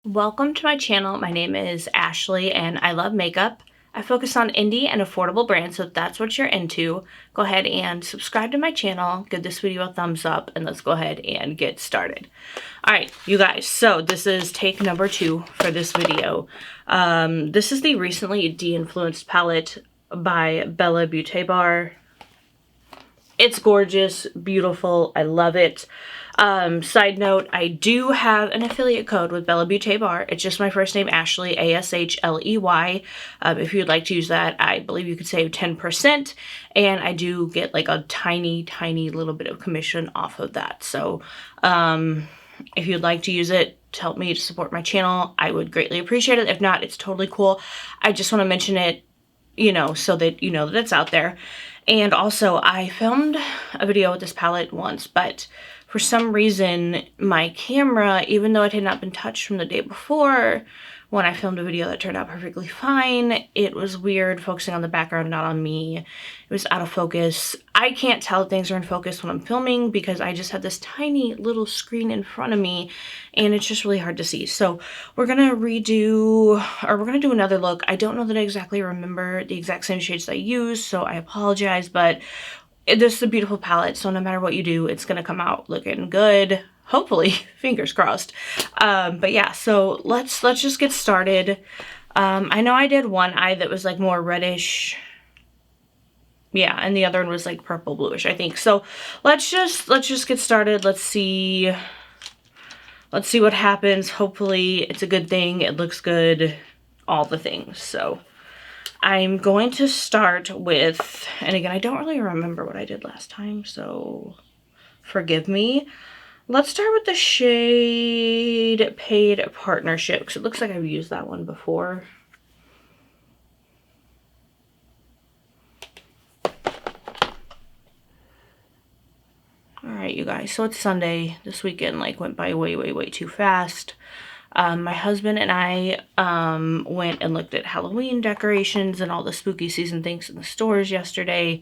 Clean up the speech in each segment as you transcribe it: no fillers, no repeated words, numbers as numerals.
Welcome to my channel. My name is Ashley and I love makeup. I focus on indie and affordable brands, so if that's what you're into, go ahead and subscribe to my channel, give this video a thumbs up, and let's go ahead and get started. Alright, you guys, so this is take number 2 for this video. This is the recently Deinfluenced palette by Bella Beauté. It's gorgeous, beautiful, I love it. Side note, I do have an affiliate code with Bella Beauté. It's just my first name, Ashley, ASHLEY. If you'd like to use that, I believe you could save 10%, and I do get like a tiny, tiny little bit of commission off of that. So, if you'd like to use it to help me to support my channel, I would greatly appreciate it. If not, it's totally cool. I just want to mention it, you know, so that you know that it's out there. And also, I filmed a video with this palette once, but for some reason, my camera, even though it had not been touched from the day before, when I filmed a video that turned out perfectly fine, it was weird focusing on the background, not on me. It was out of focus. I can't tell if things are in focus when I'm filming because I just have this tiny little screen in front of me and it's just really hard to see. So we're gonna do another look. I don't know that I exactly remember the exact same shades that I used, so I apologize, but this is a beautiful palette, so no matter what you do, it's gonna come out looking good. Hopefully, fingers crossed. But yeah, so let's just get started. I know I did one eye that was like more reddish. Yeah, and the other one was like purple bluish, I think. So let's just get started. Let's see what happens. Hopefully it's a good thing. It looks good. All the things. So I'm going to start with, and again, I don't really remember what I did last time, so forgive me. Let's start with the shade Paid Partnership, because it looks like I've used that one before. Alright, you guys, so it's Sunday. This weekend like went by way too fast. My husband and I went and looked at Halloween decorations and all the spooky season things in the stores yesterday.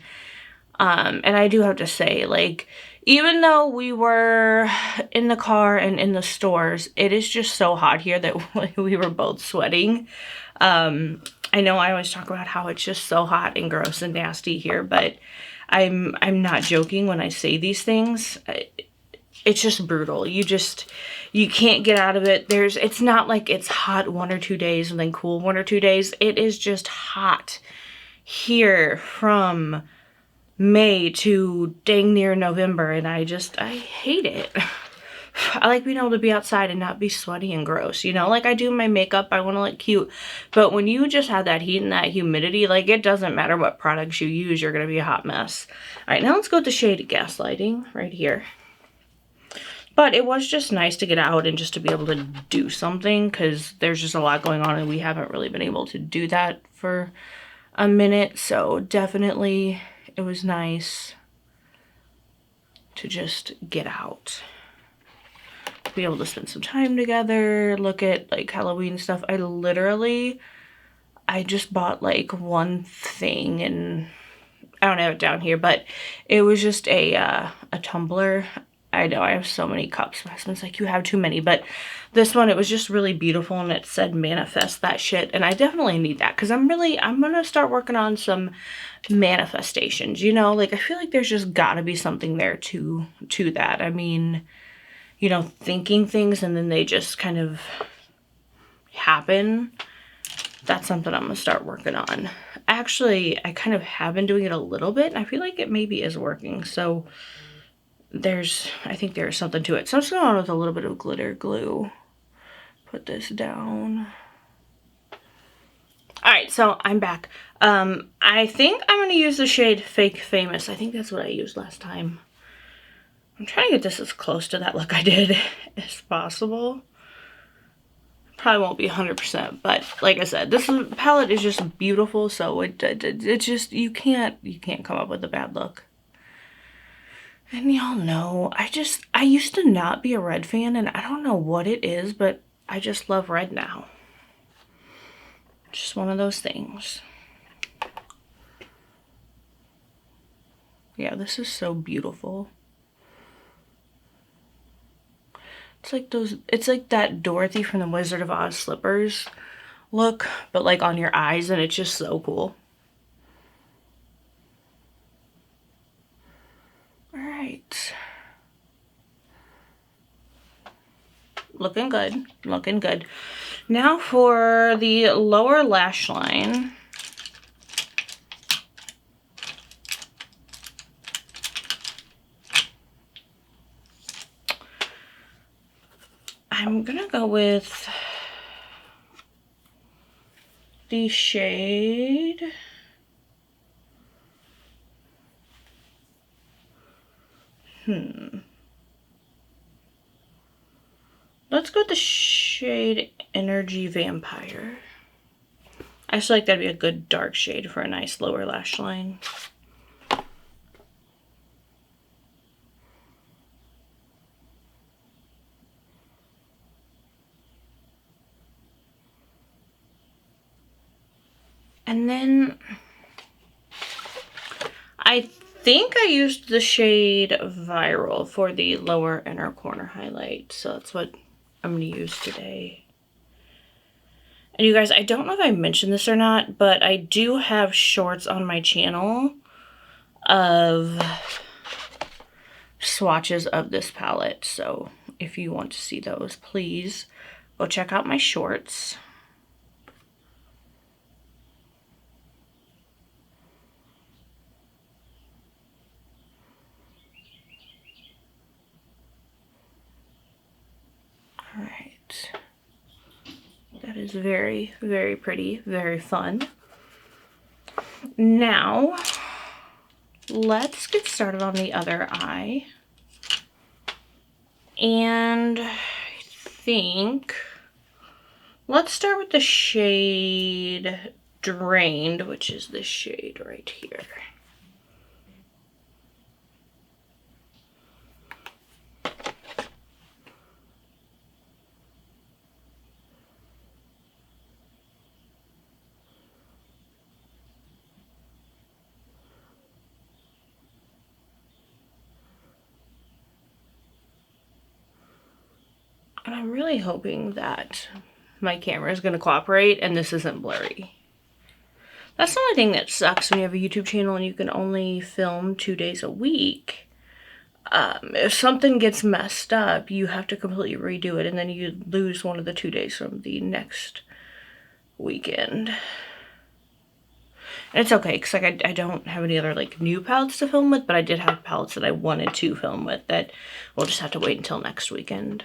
And I do have to say, like, even though we were in the car and in the stores, it is just so hot here that we were both sweating. I know I always talk about how it's just so hot and gross and nasty here, but I'm not joking when I say these things. It's just brutal. You can't get out of it. It's not like it's hot 1 or 2 days and then cool 1 or 2 days. It is just hot here from May to dang near November, and I hate it. I like being able to be outside and not be sweaty and gross, you know? Like, I do my makeup, I want to look cute, but when you just have that heat and that humidity, like, it doesn't matter what products you use, you're gonna be a hot mess. Alright, now let's go with the shade Gaslighting right here. But it was just nice to get out and just to be able to do something, because there's just a lot going on and we haven't really been able to do that for a minute, so definitely it was nice to just get out, be able to spend some time together, look at like Halloween stuff. I just bought like one thing, and I don't have it down here, but it was just a tumbler. I know I have so many cups. My husband's like, you have too many, but this one, it was just really beautiful, and it said manifest that shit, and I definitely need that, because I'm gonna start working on some manifestations, you know? Like, I feel like there's just gotta be something there to that. I mean, you know, thinking things and then they just kind of happen. That's something I'm gonna start working on. Actually, I kind of have been doing it a little bit, and I feel like it maybe is working, so I think there's something to it. So I'm just going on with a little bit of glitter glue. Put this down. Alright, so I'm back. I think I'm going to use the shade Fake Famous. I think that's what I used last time. I'm trying to get this as close to that look I did as possible. Probably won't be 100%, but like I said, this palette is just beautiful, so it just, you can't come up with a bad look. And y'all know, I used to not be a red fan, and I don't know what it is, but I just love red now. Just one of those things. Yeah, this is so beautiful. It's like those, it's like that Dorothy from the Wizard of Oz slippers look, but like on your eyes, and it's just so cool. All right. Looking good, looking good. Now for the lower lash line. I'm gonna go with the shade let's go with the shade Energy Vampire. I just feel like that'd be a good dark shade for a nice lower lash line. And then I think I used the shade Viral for the lower inner corner highlight. So that's what I'm going to use today. And you guys, I don't know if I mentioned this or not, but I do have shorts on my channel of swatches of this palette. So if you want to see those, please go check out my shorts. All right. That is very, very pretty, very fun. Now, let's get started on the other eye. And I think let's start with the shade Drained, which is this shade right here. And I'm really hoping that my camera is going to cooperate and this isn't blurry. That's the only thing that sucks when you have a YouTube channel and you can only film 2 days a week. If something gets messed up, you have to completely redo it, and then you lose one of the 2 days from the next weekend. And it's okay, because like I don't have any other like new palettes to film with, but I did have palettes that I wanted to film with that we'll just have to wait until next weekend.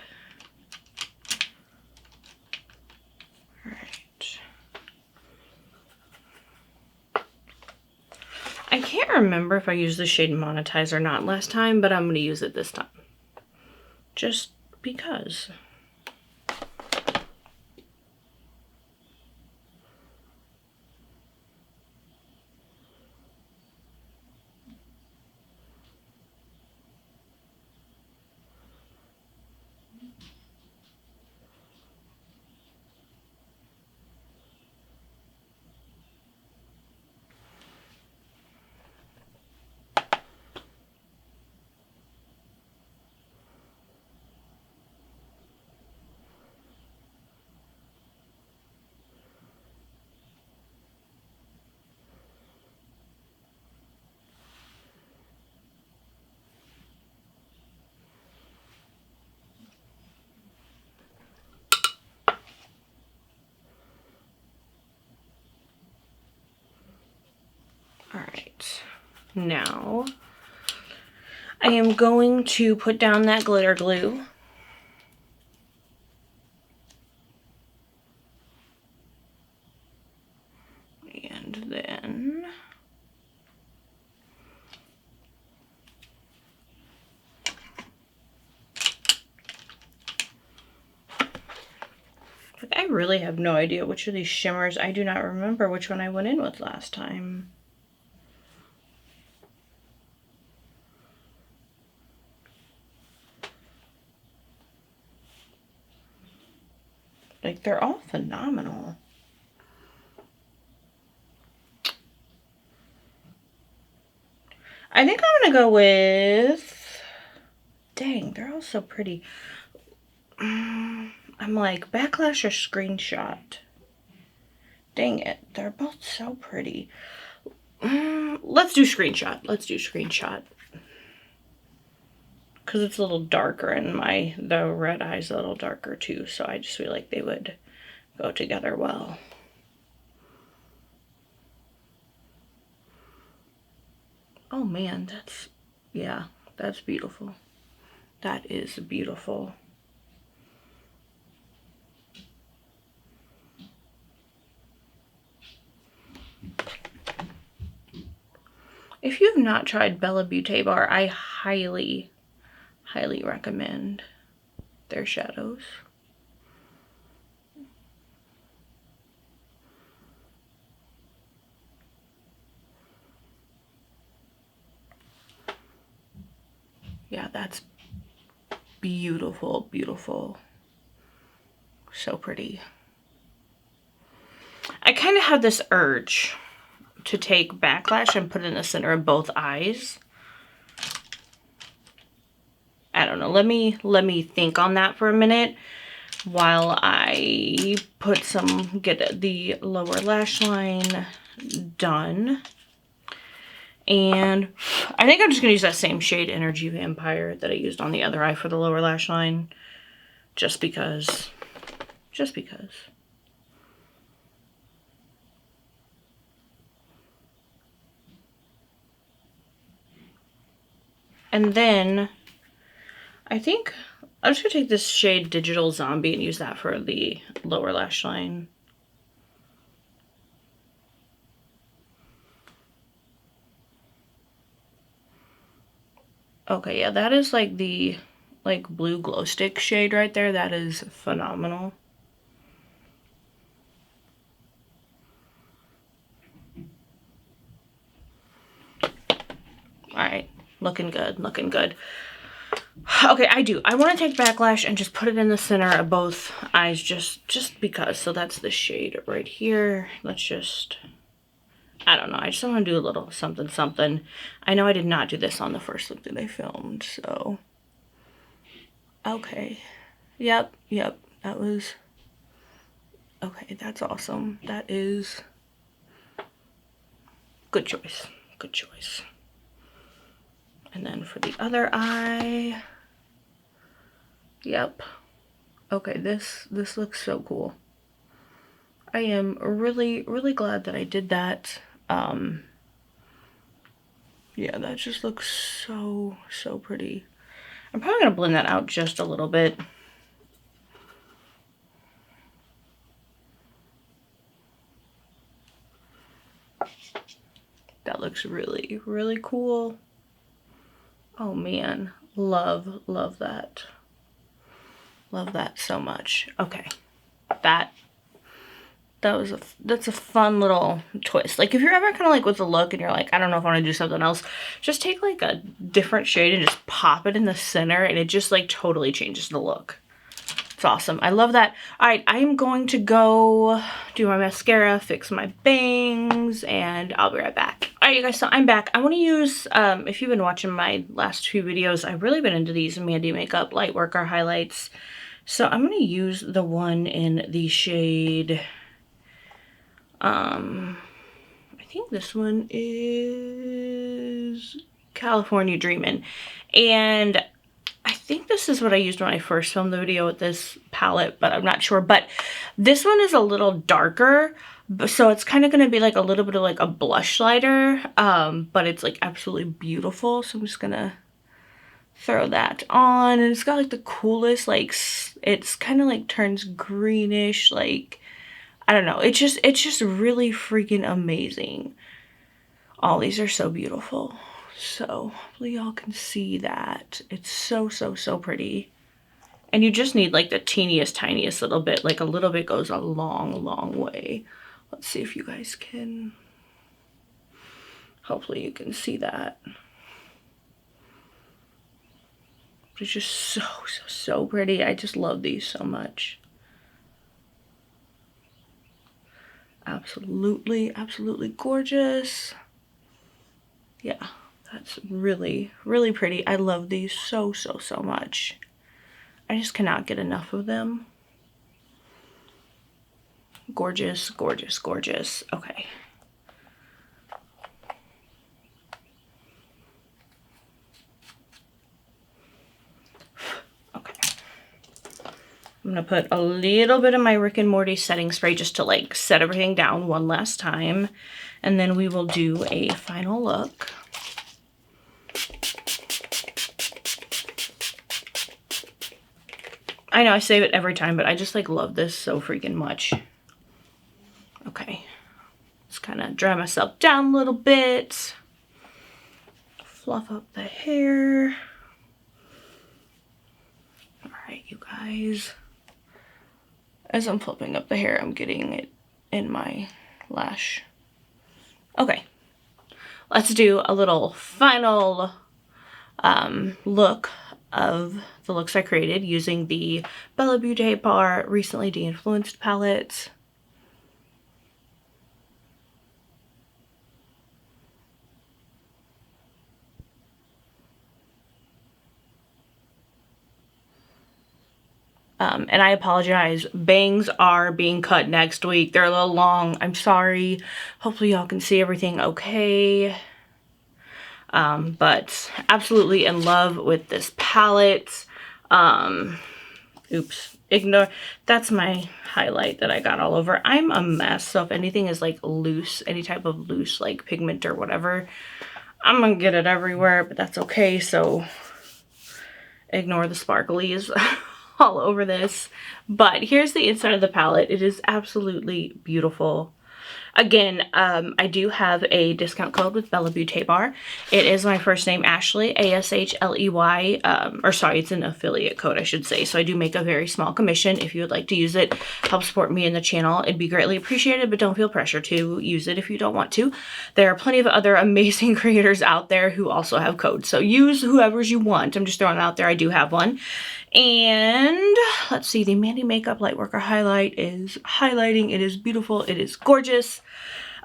I can't remember if I used the shade Monetize or not last time, but I'm going to use it this time. Just because. Alright, now I am going to put down that glitter glue. And then like, I really have no idea which of these shimmers. I do not remember which one I went in with last time. Like, they're all phenomenal. I think I'm gonna go with, dang, they're all so pretty. I'm like, backlash or screenshot? Dang it, they're both so pretty. Let's do screenshot. Let's do screenshot. Because it's a little darker and the red eye's a little darker too, so I just feel like they would go together well. Oh man, yeah, that's beautiful. That is beautiful. If you've not tried Bella Beauté Bar, I highly, highly recommend their shadows. Yeah, that's beautiful, beautiful. So pretty. I kind of have this urge to take Backlash and put it in the center of both eyes. I don't know. Let me think on that for a minute while I get the lower lash line done. And I think I'm just gonna use that same shade Energy Vampire that I used on the other eye for the lower lash line. Just because. Just because. And then I think I'm just gonna take this shade Digital Zombie and use that for the lower lash line. Okay, yeah, that is like the blue glow stick shade right there. That is phenomenal. All right, looking good, looking good. Okay, I want to take Backlash and just put it in the center of both eyes just because. So that's the shade right here. Let's just, I don't know. I just want to do a little something, something. I know I did not do this on the first look that I filmed, so. Okay. Yep. That was, okay, that's awesome. That is, good choice. Good choice. And then for the other eye, yep. Okay, this looks so cool. I am really, really glad that I did that. Yeah, that just looks so, so pretty. I'm probably gonna blend that out just a little bit. That looks really, really cool. Oh man, love, love that. Love that so much. Okay, that's a fun little twist. Like if you're ever kind of like with a look and you're like, I don't know if I want to do something else, just take like a different shade and just pop it in the center and it just like totally changes the look. It's awesome. I love that. All right, I am going to go do my mascara, fix my bangs, and I'll be right back. All right, you guys, so I'm back. I want to use, if you've been watching my last few videos, I've really been into these Mandy Makeup Light Worker highlights. So I'm going to use the one in the shade, I think this one is California Dreamin'. And I think this is what I used when I first filmed the video with this palette, but I'm not sure. But this one is a little darker, so it's kind of going to be like a little bit of like a blush lighter, but it's like absolutely beautiful. So I'm just going to throw that on, and it's got like the coolest, like, it's kind of like turns greenish, like, I don't know. It's just really freaking amazing. All these are so beautiful. So hopefully y'all can see that. It's so, so, so pretty. And you just need like the teeniest, tiniest little bit. Like a little bit goes a long, long way. Let's see if you guys can. Hopefully you can see that. It's just so, so, so pretty. I just love these so much. Absolutely, absolutely gorgeous. Yeah, that's really, really pretty. I love these so, so, so much. I just cannot get enough of them. Gorgeous, gorgeous, gorgeous. Okay. Okay. I'm gonna put a little bit of my Rick and Morty setting spray just to like set everything down one last time. And then we will do a final look. I know I save it every time, but I just like love this so freaking much. Okay. Just kind of dry myself down a little bit. Fluff up the hair. All right, you guys. As I'm flipping up the hair, I'm getting it in my lash. Okay. Let's do a little final look of the looks I created using the Beaute Bar Recently Deinfluenced palette. And I apologize, bangs are being cut next week. They're a little long. I'm sorry. Hopefully y'all can see everything okay. But absolutely in love with this palette. Oops, ignore, that's my highlight that I got all over. I'm a mess, so if anything is like loose, any type of loose like pigment or whatever, I'm gonna get it everywhere, but that's okay, so ignore the sparklies all over this. But here's the inside of the palette. It is absolutely beautiful. Again, I do have a discount code with Bella Beaute Bar. It is my first name, Ashley, A-S-H-L-E-Y, or sorry, it's an affiliate code, I should say. So I do make a very small commission. If you would like to use it, help support me in the channel, it'd be greatly appreciated, but don't feel pressure to use it if you don't want to. There are plenty of other amazing creators out there who also have codes. So use whoever's you want. I'm just throwing it out there. I do have one. And let's see, the Mandy Makeup Lightworker Highlight is highlighting. It is beautiful. It is gorgeous.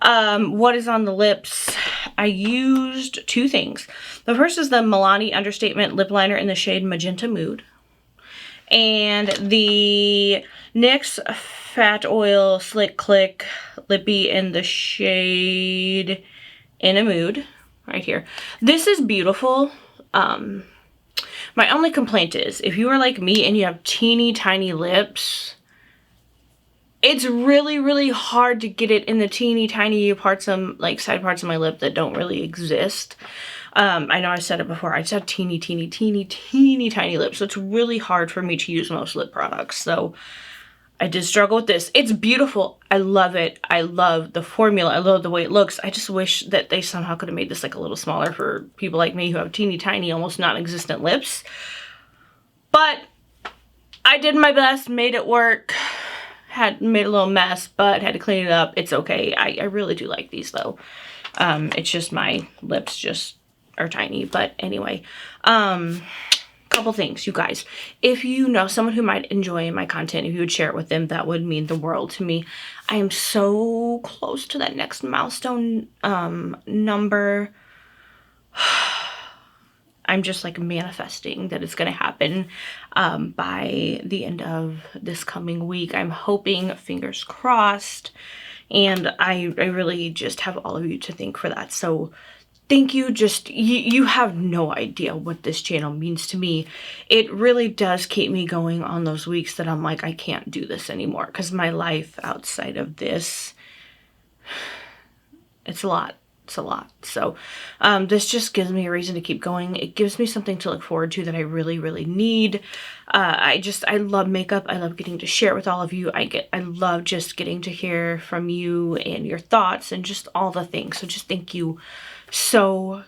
What is on the lips? I used two things. The first is the Milani Understatement Lip Liner in the shade Magenta Mood. And the NYX Fat Oil Slick Click Lippy in the shade In a Mood. Right here. This is beautiful. My only complaint is, if you are like me and you have teeny tiny lips, it's really, really hard to get it in the teeny tiny parts of, like, side parts of my lip that don't really exist. I know I said it before, I just have teeny tiny lips, so it's really hard for me to use most lip products. So I did struggle with this. It's beautiful. I love it. I love the formula. I love the way it looks. I just wish that they somehow could have made this like a little smaller for people like me who have teeny tiny, almost non-existent lips. But I did my best, made it work. Had made a little mess, but had to clean it up. It's okay. I really do like these though. It's just my lips just are tiny. But anyway, couple things, you guys. If you know someone who might enjoy my content, if you would share it with them, that would mean the world to me. I am so close to that next milestone number. I'm just like manifesting that it's going to happen by the end of this coming week. I'm hoping, fingers crossed, and I really just have all of you to thank for that. So thank you. Just, you have no idea what this channel means to me. It really does keep me going on those weeks that I'm like, I can't do this anymore, because my life outside of this, it's a lot. It's a lot. So this just gives me a reason to keep going. It gives me something to look forward to that I really, really need. I love makeup. I love getting to share it with all of you. I love just getting to hear from you and your thoughts and just all the things. So just thank you so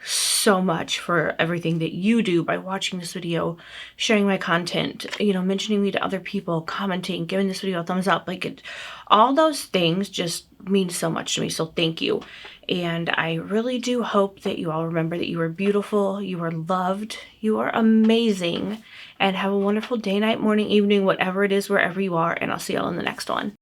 much for everything that you do by watching this video, sharing my content, you know, mentioning me to other people, commenting, giving this video a thumbs up. Like, all those things just mean so much to me. So thank you. And I really do hope that you all remember that you are beautiful, you are loved, you are amazing, and have a wonderful day, night, morning, evening, whatever it is, wherever you are. And I'll see y'all in the next one.